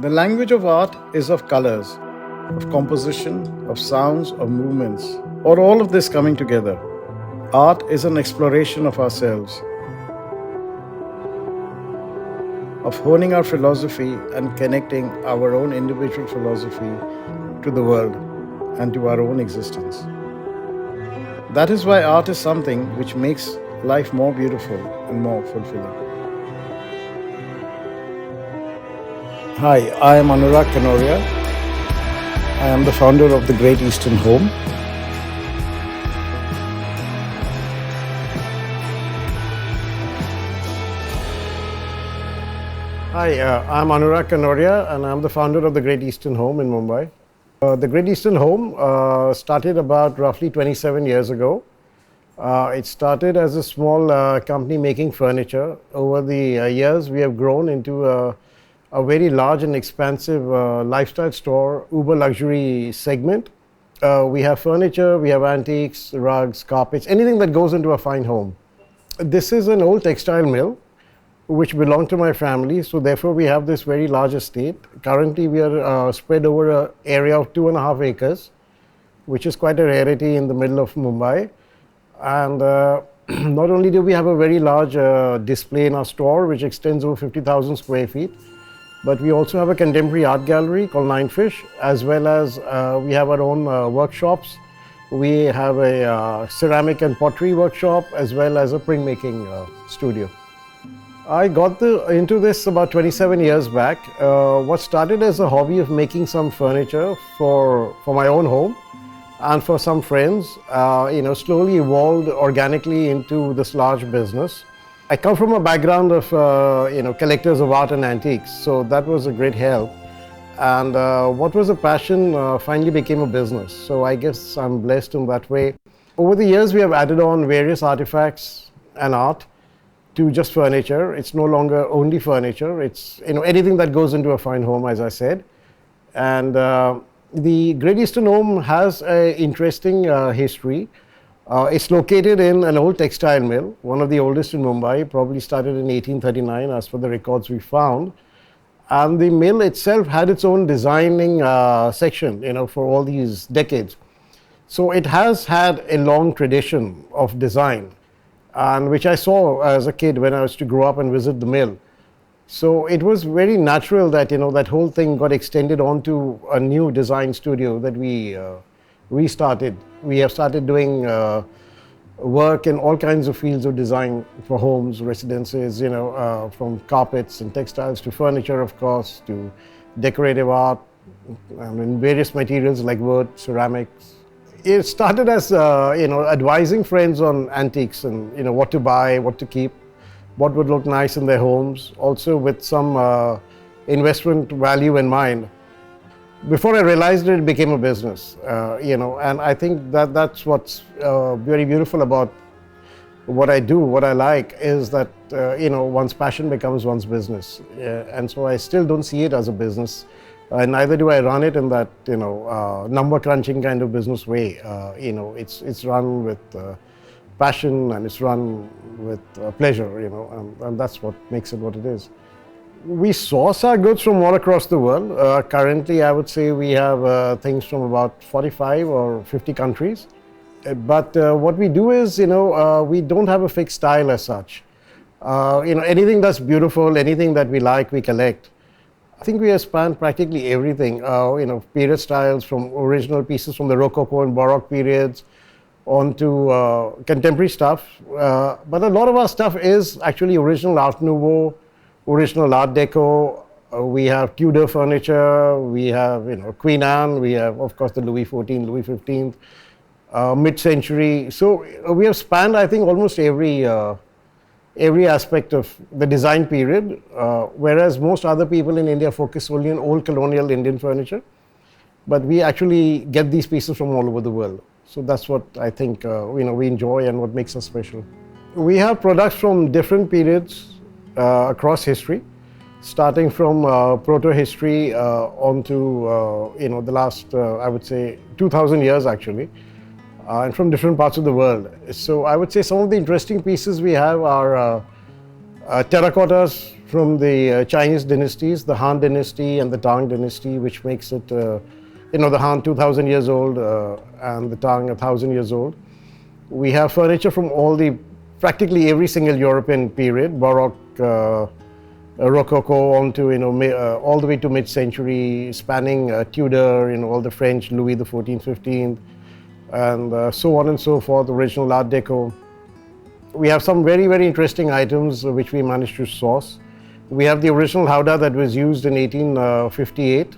The language of art is of colors, of composition, of sounds, of movements, or all of this coming together. Art is an exploration of ourselves, of honing our philosophy and connecting our own individual philosophy to the world and to our own existence. That is why art is something which makes life more beautiful and more fulfilling. Hi, I am Anurag Kanoria. I am the founder of the Great Eastern Home. Hi, I'm Anurag Kanoria and I'm the founder of the Great Eastern Home in Mumbai. The Great Eastern Home started about roughly 27 years ago. It started as a small company making furniture. Over the years, we have grown into a very large and expansive lifestyle store, uber luxury segment. We have furniture, we have antiques, rugs, carpets, anything that goes into a fine home. This is an old textile mill which belonged to my family, so therefore we have this very large estate. Currently we are spread over an area of 2.5 acres, which is quite a rarity in the middle of Mumbai. And not only do we have a very large display in our store, which extends over 50,000 square feet, but we also have a contemporary art gallery called Nine Fish, as well as we have our own workshops. We have a ceramic and pottery workshop, as well as a printmaking studio. I got into this about 27 years back. What started as a hobby of making some furniture for my own home and for some friends, slowly evolved organically into this large business. I come from a background of, collectors of art and antiques, so that was a great help. And what was a passion finally became a business. So I guess I'm blessed in that way. Over the years, we have added on various artifacts and art to just furniture. It's no longer only furniture. It's anything that goes into a fine home, as I said. And the Great Eastern Home has an interesting history. It's located in an old textile mill, one of the oldest in Mumbai, probably started in 1839 as per the records we found. And the mill itself had its own designing section, for all these decades. So it has had a long tradition of design, and which I saw as a kid when I was to grow up and visit the mill. So it was very natural that, that whole thing got extended onto a new design studio that we restarted. We have started doing work in all kinds of fields of design for homes, residences, from carpets and textiles to furniture, of course, to decorative art, in various materials like wood, ceramics. It started as, advising friends on antiques and, what to buy, what to keep, what would look nice in their homes, also with some investment value in mind. Before I realized it became a business, and I think that's what's very beautiful about what I do, what I like, is that, one's passion becomes one's business. And so I still don't see it as a business, neither do I run it in that, number crunching kind of business way. It's run with passion and it's run with pleasure, and that's what makes it what it is. We source our goods from all across the world. Currently, I would say we have things from about 45 or 50 countries. But what we do is, we don't have a fixed style as such. Anything that's beautiful, anything that we like, we collect. I think we have spanned practically everything, period styles, from original pieces from the Rococo and Baroque periods on to contemporary stuff. But a lot of our stuff is actually original Art Nouveau, original Art Deco. We have Tudor furniture, we have Queen Anne, we have of course the Louis XIV, Louis XV, mid-century. So we have spanned, I think, almost every aspect of the design period, whereas most other people in India focus only on old colonial Indian furniture. But we actually get these pieces from all over the world. So that's what I think we enjoy and what makes us special. We have products from different periods across history, starting from proto-history on to the last, I would say, 2,000 years actually, and from different parts of the world. So I would say some of the interesting pieces we have are Terracottas from the Chinese dynasties, the Han dynasty and the Tang dynasty, which makes it, the Han 2,000 years old and the Tang 1,000 years old. We have furniture from practically every single European period, Baroque, Rococo, onto all the way to mid-century, spanning Tudor, all the French, Louis XIV, XV, and so on and so forth, original Art Deco. We have some very, very interesting items which we managed to source. We have the original howdah that was used in 1858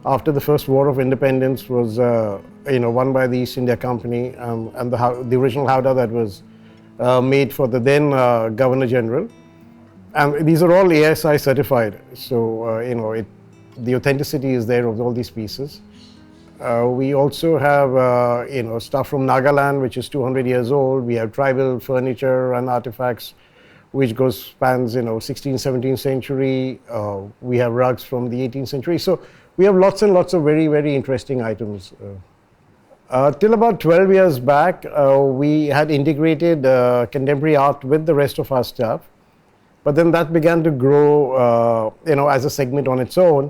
after the first War of Independence was won by the East India Company, and the original howdah that was made for the then Governor General. And these are all ASI certified, so the authenticity is there of all these pieces. We also have stuff from Nagaland, which is 200 years old. We have tribal furniture and artifacts which spans 16th, 17th century. We have rugs from the 18th century. So we have lots and lots of very, very interesting items. Till about 12 years back, we had integrated contemporary art with the rest of our stuff. But then that began to grow as a segment on its own.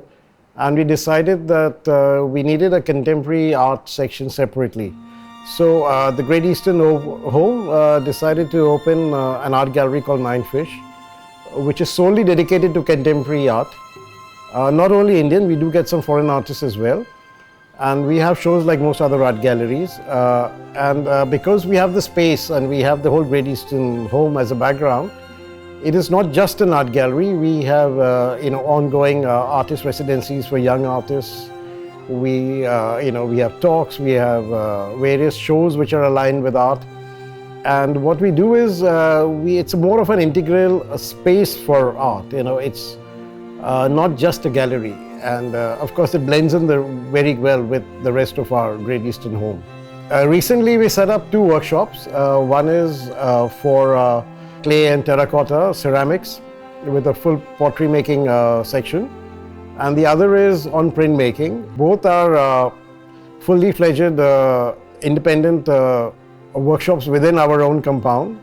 And we decided that we needed a contemporary art section separately. So the Great Eastern Home decided to open an art gallery called Nine Fish, which is solely dedicated to contemporary art. Not only Indian, we do get some foreign artists as well. And we have shows like most other art galleries. Because we have the space and we have the whole Great Eastern Home as a background, it is not just an art gallery. We have ongoing artist residencies for young artists. We have talks. We have various shows which are aligned with art. And what we do is it's more of an integral space for art. It's not just a gallery. And of course, it blends in very well with the rest of our Great Eastern Home. Recently, we set up two workshops. One is for clay and terracotta ceramics with a full pottery making section, and the other is on printmaking. Both are fully fledged independent workshops within our own compound.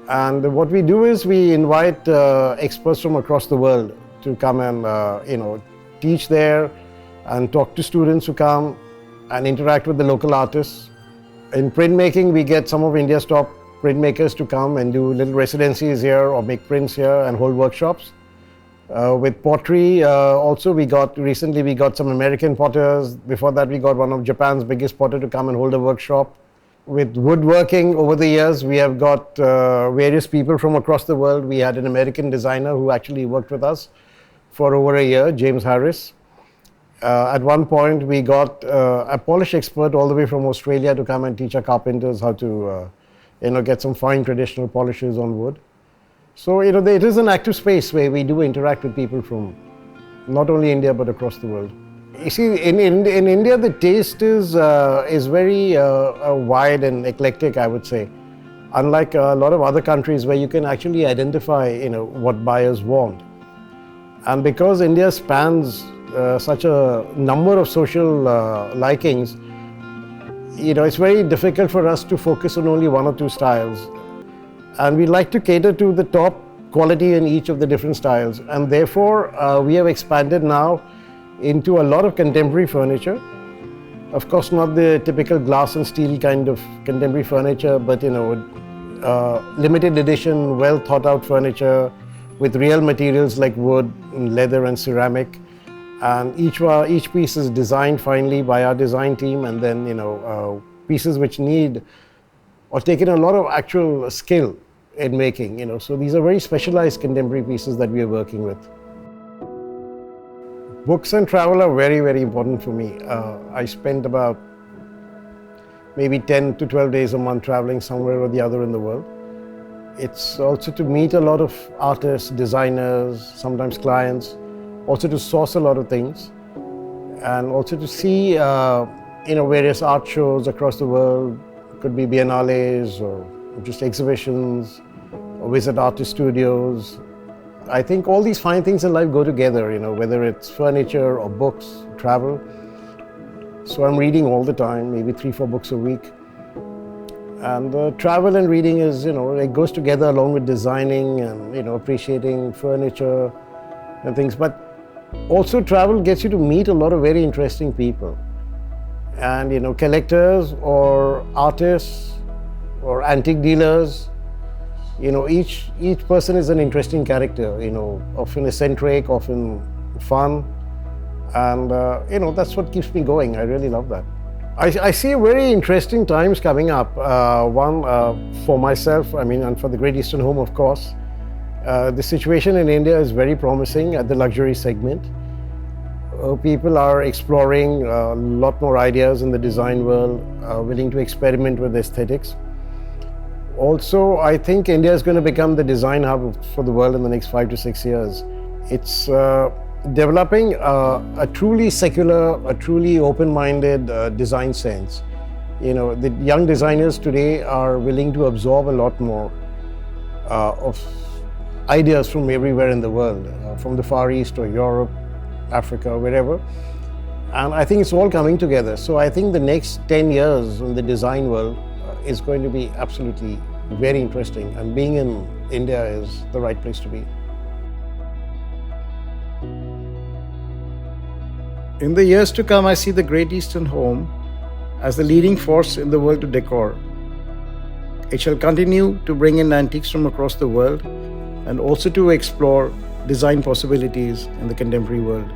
And what we do is we invite experts from across the world to come and teach there and talk to students who come and interact with the local artists. In printmaking, we get some of India's top printmakers to come and do little residencies here or make prints here and hold workshops. With pottery, also recently we got some American potters. Before that, we got one of Japan's biggest potter to come and hold a workshop. With woodworking, over the years, we have got various people from across the world. We had an American designer who actually worked with us for over a year, James Harris. At one point, we got a polish expert all the way from Australia to come and teach our carpenters how to get some fine traditional polishes on wood. So, it is an active space where we do interact with people from not only India, but across the world. You see, in India, the taste is very wide and eclectic, I would say. Unlike a lot of other countries where you can actually identify, what buyers want. And because India spans such a number of social likings, it's very difficult for us to focus on only one or two styles. And we like to cater to the top quality in each of the different styles. And therefore, we have expanded now into a lot of contemporary furniture. Of course, not the typical glass and steel kind of contemporary furniture, but limited edition, well thought out furniture with real materials like wood, leather and ceramic. And each piece is designed finely by our design team, and then pieces which need or taken a lot of actual skill in making. So these are very specialized contemporary pieces that we are working with. Books and travel are very, very important for me. I spend about maybe 10 to 12 days a month traveling somewhere or the other in the world. It's also to meet a lot of artists, designers, sometimes clients, also to source a lot of things, and also to see various art shows across the world. It could be biennales or just exhibitions, or visit artist studios. I think all these fine things in life go together, whether it's furniture or books, travel. So I'm reading all the time, maybe 3-4 books a week. And travel and reading is, it goes together along with designing and, appreciating furniture and things. But also travel gets you to meet a lot of very interesting people. And, collectors or artists or antique dealers, each person is an interesting character, often eccentric, often fun. And, that's what keeps me going. I really love that. I see very interesting times coming up. One, for myself, and for the Great Eastern Home, of course. The situation in India is very promising at the luxury segment. People are exploring a lot more ideas in the design world, willing to experiment with aesthetics. Also, I think India is going to become the design hub for the world in the next 5 to 6 years. It's developing a truly secular, a truly open-minded design sense. The young designers today are willing to absorb a lot more of ideas from everywhere in the world, from the Far East or Europe, Africa, wherever. And I think it's all coming together. So I think the next 10 years in the design world is going to be absolutely very interesting. And being in India is the right place to be. In the years to come, I see the Great Eastern Home as the leading force in the world to decor. It shall continue to bring in antiques from across the world and also to explore design possibilities in the contemporary world.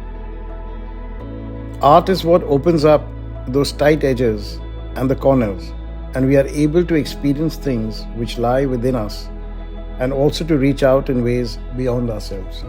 Art is what opens up those tight edges and the corners, and we are able to experience things which lie within us and also to reach out in ways beyond ourselves.